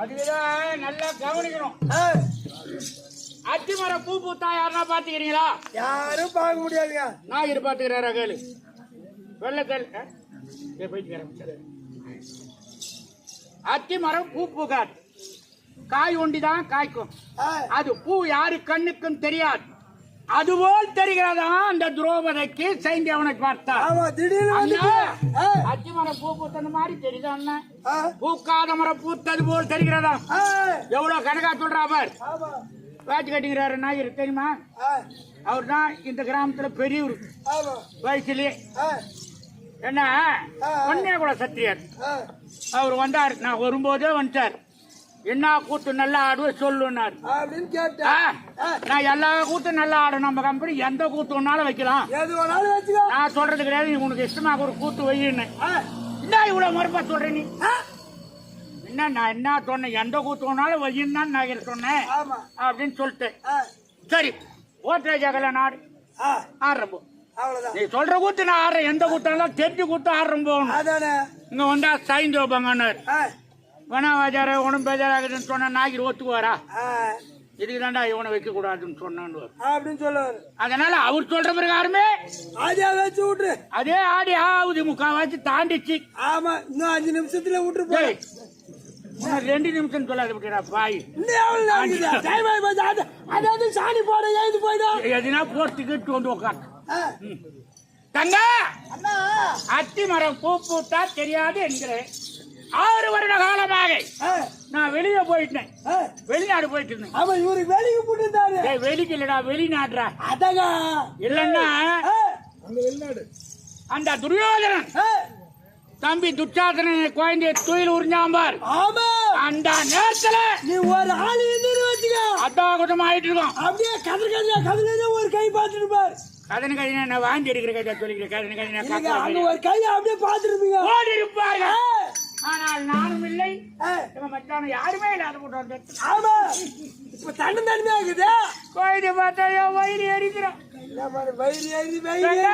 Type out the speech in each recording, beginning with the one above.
அதுதான் நல்லா கவனிக்கணும். அத்திமரம் பூ பூத்தா யாருன்னா பாத்துக்கிறீங்களா? யாரும் பார்க்க முடியாதுங்க. நான் இரு பாத்துக்கிறேன் கேளு. வெள்ளக்கல் அத்திமரம் பூ பூக்காது, காய் ஒண்டிதான் காய்க்கும். அது பூ யாரு கண்ணுக்கும் தெரியாது. அதுபோல் தெரிகிறதா அந்த துரோபதைக்கு சைந்தியவனை பார்த்தா. அத்திமரம் பூ பூத்தது மாதிரி தெரியுதா அண்ணன்? பூக்காத மரம் பூத்தது போல் தெரிகிறதா? எவ்வளவு கணக்கா சொல்றா பார். வாட்சி கட்டிக்கிறாரு நாயர் தெரியுமா? அவர் தான் இந்த கிராமத்துல பெரியவர் வயசுலயே. என்ன ஒன்னே கூட சத்திரியர். அவர் வந்தார், நான் வரும்போதே வந்துட்டார். என்ன கூத்து நல்லா ஆடுவேன் சொல்லுன்னாரு. நான் எல்லா கூத்தும் நல்லா ஆடும். நம்ம கம்பெனி எந்த கூத்து ஒன்னாலும் வைக்கலாம். நான் சொல்றது கிடையாது, உனக்கு இஷ்டமாக ஒரு கூத்து வையின்னு. என்ன இவ்வளவு மறுப்பா சொல்ற நீ? என்ன நான் என்ன சொன்னேன்? எந்த கூத்து ஒன்னாலும் வையின்னு தான் நான் சொன்னேன் அப்படின்னு சொல்லிட்டேன். சரி ஓட்டே ஜகல நாடு ஆடுறப்போ நீ சொல்ற கூத்து நான் ஆடுறேன். எந்த கூத்தாலும் தெரிஞ்சு கூத்து ஆடுறோம் போகணும். இங்க வந்தா சாய்ந்து வைப்பாங்கன்னாரு. வேணா வாஜார உடம்பு பேஜாராகுதுன்னு சொன்ன நாய்க்கு ஒத்துக்குவாரா? இதுக்கு தாண்டா இவனை வைக்க கூடாதுன்னு சொன்னான்னு அப்படின்னு சொல்லுவாரு. அதனால அவர் சொல்ற பிரகாரமே அதே வச்சு விட்டுரு. அதே ஆடி ஆகுது, முக்காவாச்சு தாண்டிச்சு. ஆமா, இன்னும் 5 நிமிஷத்துல விட்டுரு. 2 நிமிஷம் சொல்லாத விட்டுறா பாய். அதாவது சாணி போட எழுந்து போயிடும். எதுனா போட்டுக்கிட்டு கொண்டு உட்காந்து தங்க அத்தி மரம் பூ பூத்தா தெரியாது என்கிறேன். 6 வருட காலமாக நான் வெளியே போயிட்டேன். வெளிநாடு போயிட்டு இருந்தேன். அவன் இவருக்கு வெளியே போட்டு வெளிக்கு இல்லடா, வெளிநாடுறா. அதங்க இல்லன்னா வெளிநாடு. அந்த துரியோதனன் தம்பி துச்சாதன குழந்தைய துயில் உறிஞ்சாம்பார். அந்த நேரத்துல நீ ஒரு ஆள் வச்சுக்க அதான் கொஞ்சம் ஆயிட்டு இருக்கோம். அப்படியே கதிர ஒரு கை பார்த்துட்டு பார். கதனை கதினா நான் வாங்கி எடுக்கிற கதை சொல்லிக்கிறேன். கதனை கதினா ஒரு கை அப்படியே பார்த்துருப்பீங்க, ஓடி இருப்பாங்க. ஆனால் நானும் இல்லை, மச்சான யாருமே இல்லாத போட்டு. ஆமா, இப்ப தண்ணி தனிமையா இருக்குது. கோயிலை பார்த்தா வயிறு எரிக்கிறோம். வயிறு எரி வயிறு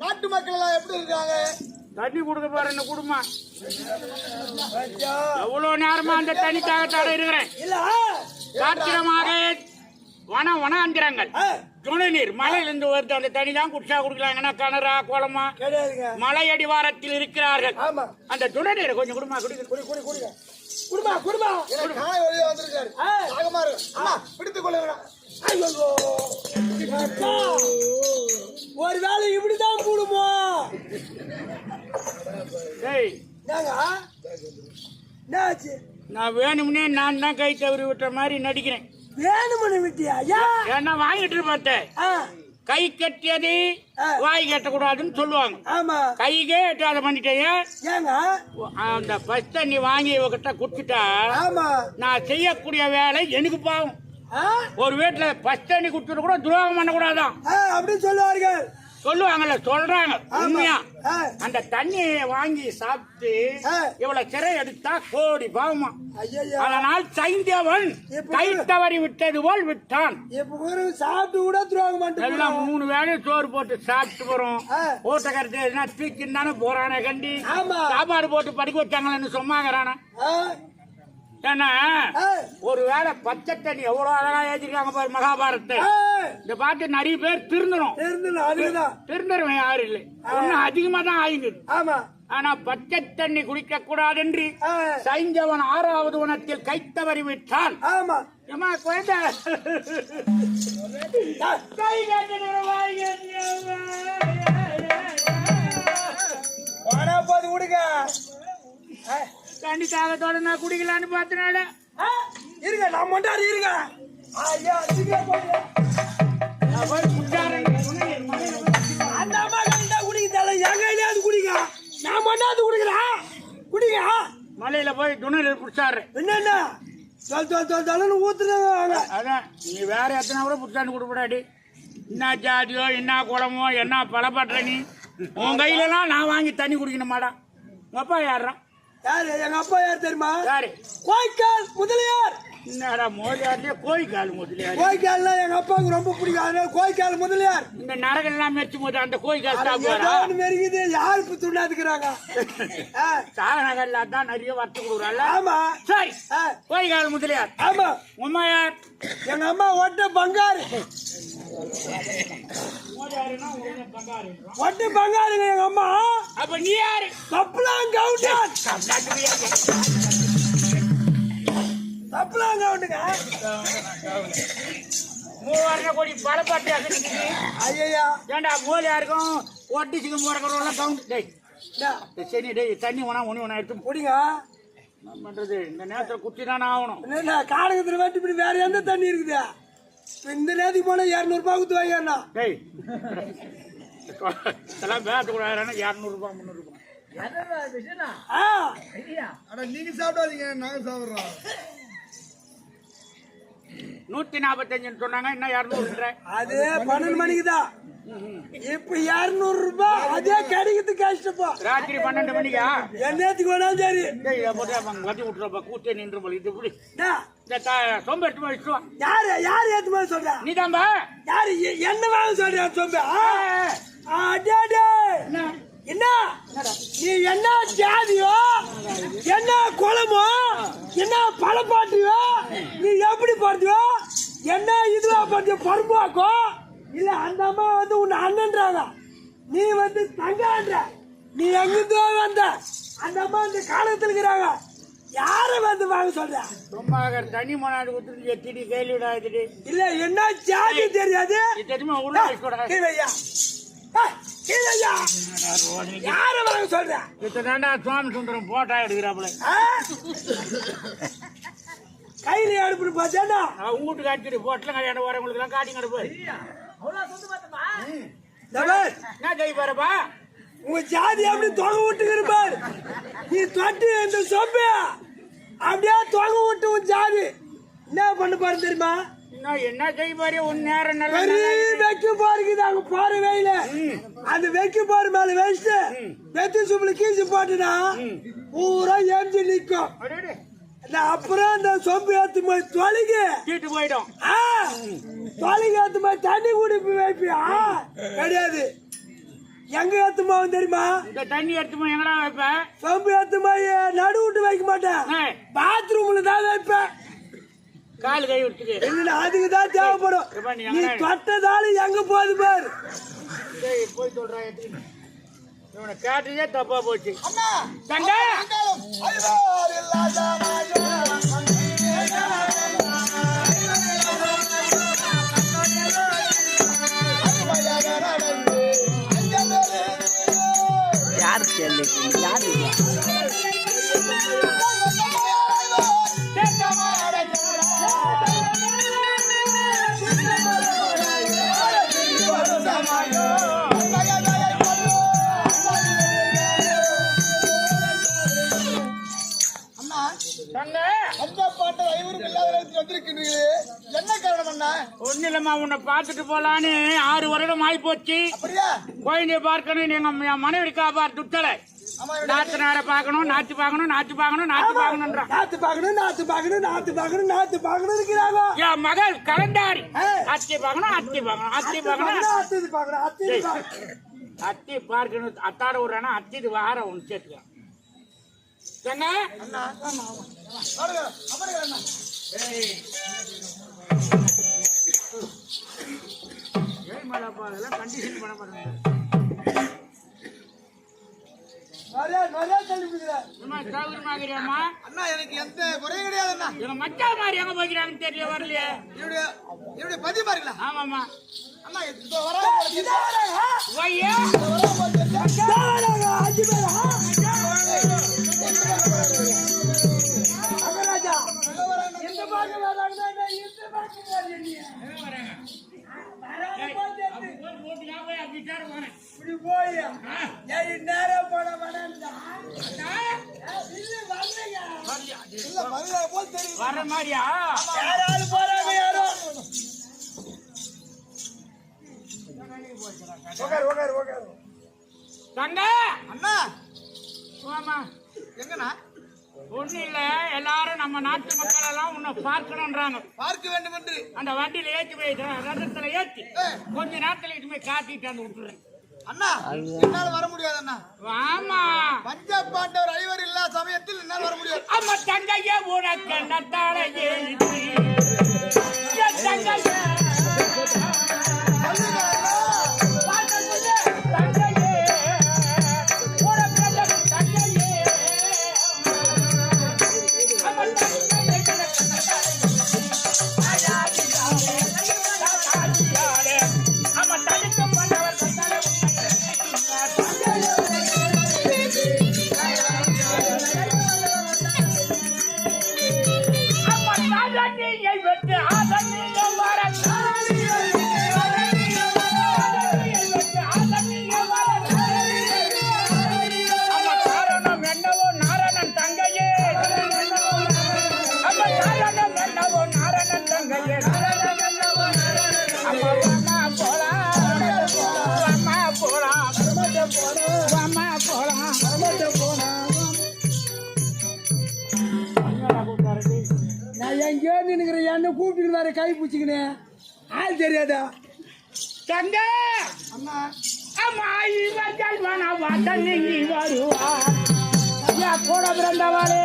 நாட்டு மக்கள் எல்லாம் எப்படி இருக்காங்க? தண்ணி கொடுக்க பாரு என்ன குடும்பம். எவ்வளவு நேரமா அந்த தண்ணிக்காக தடை இருக்கிறேன். காத்திரமாக வனாந்திரங்கள் துணை நீர் மலையிலிருந்து வருது. அந்த தண்ணி தான் குடிச்சா குடிக்கலாங்கன்னா கிணறா குளமா மலை அடிவாரத்தில் இருக்கிறார்கள். அந்த துணை நீரை கொஞ்சம் குடும்பமா பிடித்துக் கொள்ள. ஒரு வேலை இப்படிதான் கூடுமோ? நான் வேணும்னே நான் தான் கை தவறி விட்டுற மாதிரி நடிக்கிறேன். வேணும்னு விட்டியா? ஏன்னா வாங்கிட்டு பார்த்தேன். கை கட்டியது வாய் கட்டக்கூடாதுன்னு சொல்லுவாங்க. ஆமா, கைக்கே எட்டாத பண்ணிட்டேன். அந்த பஸ் தண்ணி வாங்கி கிட்ட குடுத்துட்டா நான் செய்யக்கூடிய வேலை எனக்கு பாவம். ஒரு வீட்டுல பஸ் தண்ணி குடுத்துட்டு கூட துரோகம் பண்ண கூடாதான் அப்படின்னு சொல்லுவார்கள். சொல்லுவாங்கல்ல, சொல்றாங்க உண்மையா. ஆ. அந்த தண்ணியை வாங்கி சாப்பிட்டு ஆ. இவ்வளவு சிறை எடுத்தா கோடி பாவமா. ஐயா அதனால் சைந்தவன் கை தவறி விட்டது போல் விட்டான். இப்ப ஒரு சாப்பிட்டு கூட துரோகம் எல்லாம் பண்ணிட்டு 3 வேளை சோறு போட்டு சாப்பிட்டு போறோம். ஆ. ஓட்ட கருத்து தூக்கின்னு தானே போறானே கண்டி. ஆமா. சாப்பாடு போட்டு படிக்க வச்சாங்களேன்னு சொன்னாங்கிறானா. ஆ. ஏன்னா ஆ. ஒரு வேளை பச்சை தண்ணி எவ்வளவு அழகா ஏற்றிருக்காங்க பாரு மகாபாரத்தை. ஆ. இந்த பாட்டு நிறைய பேர் திருந்தணும். இருந்துல அதுதான். திருந்தருவன் யாரும் இல்லை, ஒன்னும் அதிகமா தான் ஆயுங்குது. ஆமா. ஆனா பச்சை தண்ணி குடிக்க கூடாது என்று ஆ. சைந்தவன் 6வது வனத்தில் கைத்தவறி விட்டான். ஆமா. ஏம்மா குழந்தை கை வாடா போது குடிங்க. தண்ணி தாகத்தோட நான் குடிக்கலான்னு பார்த்தனால இருங்க நான் மொண்டாரி இருங்க. ஐயா அதிகமா போடுங்க. நான் போய் குடிச்சாரன் அந்த அம்மா கையில குடிக்கல, என் கையிலாவது குடிங்க. நான் மொண்டாது குடிக்கிறேன். குடிங்க. மலையில போய் துணியில் பிடிச்சாரு. என்னென்ன தொல் ஊத்துறாங்க. அதான் நீ வேற எத்தனை கூட புத்தாண்டு கொடுப்படாடி. என்ன ஜாதியோ என்ன குளமோ என்ன பலப்பற்ற நீ உன் கையிலலாம் நான் வாங்கி தண்ணி குடிக்கணுமாடா. உங்க அப்பா யாருறான்? யாரு? எங்க அப்பா யார் தெரியுமா? யாரு? கோய்க்கால் முதலியார். என்னடா மோதியார்லயே கோழிக்கால் முதலியார். கோய்க்கால்னா எங்க அப்பாவுக்கு ரொம்ப பிடிக்கும். அதனால கோய்க்கால் முதலியார். இந்த நரகம் எல்லாம் மெச்சும் போது அந்த கோழிக்கால் ஏதோ சாப்பிடுவாரா? ஒண்ணு மெருகுது. யாரு இப்ப துண்டாதுக்குறாங்க? சாகனகர்ல தான் நிறைய வறுத்து கொடுக்குறாள். ஆமா. சரி, ஆ. கோழிக்கால் முதலியார். ஆமா. உமா யார்? எங்க அம்மா ஒட்ட பங்காரு. ஒட்ட பங்காருங்க எங்க அம்மா. அப்ப நீ யாரு? தப்புலாம் கவுண்டன். தப்புலாம் கவுண்டுங்க. 3000 கோடி பலப்பாட்டியாக நிக்குது. ஐயா ஏண்டா மோலியாருக்கும் ஒட்டிச்சுக்கு போறவங்க கவுண்ட். டேய் சரி டேய் தண்ணி வேணா ஒண்ணு எடுத்து குடிங்க. என்ன பண்றது, இந்த நேரத்துல குச்சி தானே ஆகணும். என்ன காடகத்துல வெட்டி இப்படி வேற எந்த தண்ணி இருக்குது? இந்த நேரத்துக்கு போனா 200 ரூபாய் குத்து வாங்கிடா. டேய் இதெல்லாம் பேச கூடாது. 200 ரூபாய் 300 ரூபாய் நீங்க சாப்பிடாதீங்க, நாங்க சாப்பிடுறோம். 145 சொன்னாங்க, இன்னும் 200. அது 12 மணிக்கு தான். இப்ப 200 ரூபாய் அதே கிடைக்கிறது கஷ்டப்பா. ராத்திரி 12 மணிக்கா? என்னத்துக்கு வேணாலும் சரி. டேய் இதை போட்டு கத்தி விட்டுறப்ப கூத்தே நின்று போல. இது இப்படி டா, இந்த சொம்ப எடுத்து போய் வச்சுருவான். யாரு ஏத்து மாதிரி சொல்ற? நீதான்பா. யாரு என்ன வாங்க சொல்ற? சொம்ப என்ன நீ என்ன ஜாதியோ என்ன குளமோ என்ன பழப்பாட்டியோ நீ எப்படி பார்த்தியோ என்ன இதுவா பார்த்தியோ பருப்பாக்கோ இல்ல அந்த அம்மா வந்து உன்னை அண்ணன்றாங்க, நீ வந்து தங்கான்ற, நீ எங்கிருந்தோ வந்த அந்த அம்மா இந்த காலத்துல இருக்கிறாங்க. யார வந்து வாங்க சொல்ற? சும்மா தண்ணி மொனாடு கொடுத்துட்டு எத்திடி கேள்வி விடாது. இல்ல என்ன ஜாதி தெரியாது. தெரியுமா உள்ள கீழையா கீழையா யார வாங்க சொல்ற? இதாண்டா சுவாமி சுந்தரம் போட்டா எடுக்கிறாப்புல. கையில அடுப்பு பார்த்தேன்னா உங்க வீட்டுக்கு அடிச்சுட்டு போட்டலாம் கல்யாணம் வரவங்களுக்கு எல்லாம் காட்டி கிடப்பாரு. என்ன செய்ய பாருப்பா? உங்க ஜாதி அப்படி தொகை விட்டுக்கிற பாரு. நீ தொட்டு இந்த சொம்பு அப்படியே தொகை விட்டு உன் ஜாதி என்ன பண்ண பாரு தெரியுமா? என்ன செய்ய பாரு? உன் நேரம் வைக்க பாருக்குது அங்க போற வெயில அந்த வைக்க போற மேல வச்சுட்டு வெத்தி சும்புல கீழ்ச்சி போட்டுனா பூரா ஏஞ்சி நிக்கும். அப்புறம் அந்த சொம்பு ஏத்து போய் தொலைக்கு கீட்டு போயிடும். தொலைக்கு ஏத்து போய் தண்ணி குடிப்பு வைப்பியா? கிடையாது. எங்க ஏத்துமா தெரியுமா? இந்த தண்ணி எடுத்து போய் எங்கடா வைப்ப? சொம்பு ஏத்துமா நடு விட்டு வைக்க மாட்டேன், பாத்ரூம்ல தான் வைப்பேன். கால் கை விட்டுக்கு அதுக்கு தான் தேவைப்படும். நீ தொட்டதால எங்க போகுது பாரு. போய் சொல்றேன். இவனை கேட்டதே தப்பா போச்சு. தண்டா யாரு சொல்லு யாரு என்ன காரணம்? ஒண்ணு இல்லம்மா, உன்னை பார்த்துட்டு போலான்னு 6 வருடம் ஆகி போச்சு. குழந்தைய பார்க்கணும், எங்க மனைவி காப்பார் துட்டலை. நாத்து நாரை பார்க்கணும், நாத்து பார்க்கணும், நாத்து பார்க்கணும், நாத்து பார்க்கணும்ன்றா. நாத்து பார்க்கணும், நாத்து பார்க்கணும், நாத்து பார்க்கணும், நாத்து பார்க்கணும் இருக்கிறாங்க. என் மகள் கலந்தாரி அத்தி பார்க்கணும், அத்தி பார்க்கணும், அத்தி பார்க்கணும், அத்தி பார்க்கணும், அத்தி பார்க்கணும். அத்தாட விடுறானா அத்திது வார ஒன்று சேர்த்துக்கலாம். அதெல்லாம் கண்டிஷன் பண்ண மாட்டேங்க. எனக்கு எந்த குறையும் கிடையாது. இவங்க மக்கா மாதிரி எங்க போகிறாங்கன்னு தெரியல, வரலையே. என்னுடைய பதிவு பாருங்களா? ஆமாமா அண்ணா வர மாதிரியா? தங்கா அண்ணா ஆமா எங்கண்ணா? ஒண்ணு இல்ல, எல்லாரும் நம்ம நாட்டு மக்கள் எல்லாம் உன்னை பார்க்கணும்ன்றாங்க. பார்க்க வேண்டும் என்று அந்த வண்டியில ஏற்றி போய் ரதத்துல ஏற்றி கொஞ்ச நேரத்துல இட்டு போய் காட்டிட்டு வந்து விட்டுறேன். அண்ணா என்னால வர முடியாது அண்ணா. ஆமா பஞ்சாப் பாண்டவர் ஐவர் இல்லா சமயத்தில் என்னால் வர முடியாது. ஆமா தங்கையே உனக்கு நத்தாளையே தங்கையே எங்கேயோ நின்னுக்கிற என்ன கூப்பிட்டு கை பிடிச்சிக்கினே ஆள் தெரியாதா? தங்க அண்ணா அம்மா இவர்கள் வனவாதனி வருவார் கூட பிறந்தவளே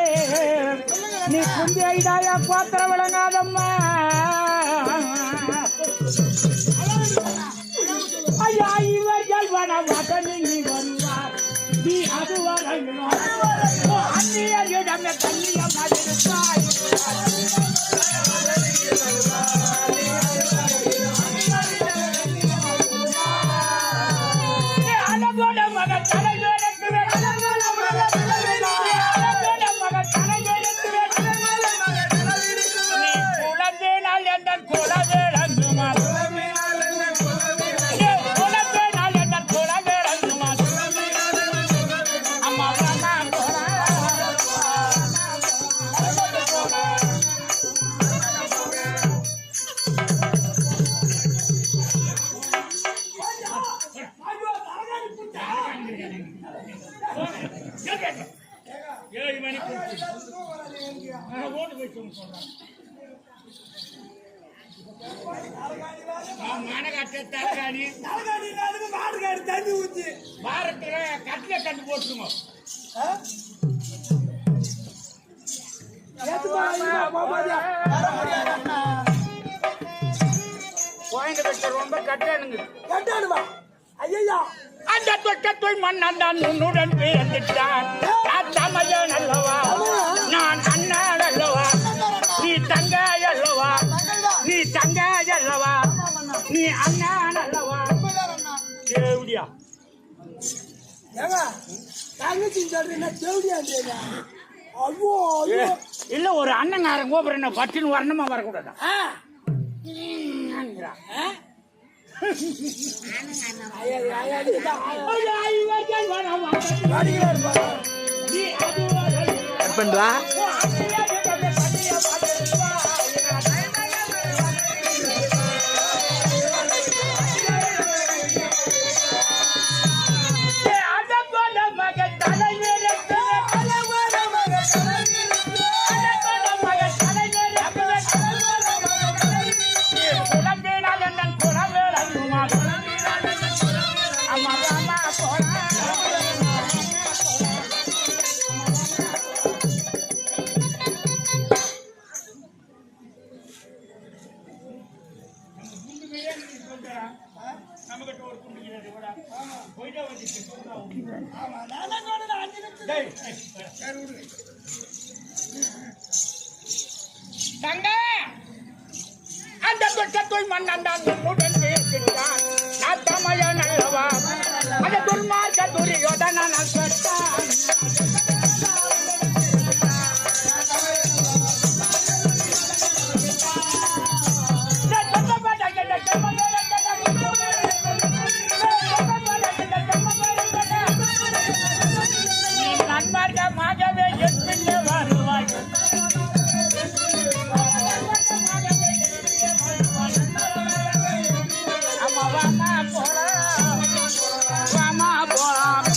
நீ குந்தி ஐதாயா பாத்திர விளங்காதம்மா. ஐயா இவர்கள் வனவாதனி வருவார் நீ அதுவரை அந்நியரிடமே கண்ணியமாக இருப்பாய். அழகோட மக தலைவரத்துவே நீ குழந்தேனால் என்ற குலவேடங்குமா குலவேனால் என்ற குலவேடங்குமா அம்மா மாட்டுக்காடு தண்ணி ஊத்தி பாரத்துல கட்டில கண்டு போட்டுருங்க. கோயந்த கட்ட ரொம்ப கட்டானுங்க கட்டானுமா ஐயா அந்த தொட்டத்துள் மன்னன் தான் உன்னுடன் பிறந்துட்டான். தமையன் அல்லவா நான் அண்ணன் அல்லவா நீ தங்காய் அல்லவா நீ தங்காய் அல்லவா நீ அண்ணன் அல்லவா தேவடியா ஏங்க தங்கச்சி சொல்றீங்க தேவடியா ஐயோ இல்ல ஒரு அண்ணங்காரன் கோபுரம் பட்டுன்னு வரணுமா வரக்கூடாதா? பண்ணுவா ஆமா, நான் தான் சொன்னேன், 5 நிமிஷம். தங்க அந்த துச்சத்துள் மன்னன் உடன் பேசிட்டான் நான் தமைய நல்லவா அந்த துர்மார்க்க துரியோதன நல்பட்டான் நன்மார்க்கமாகவே என் பின்னே வருவாய் வாமா போலாம்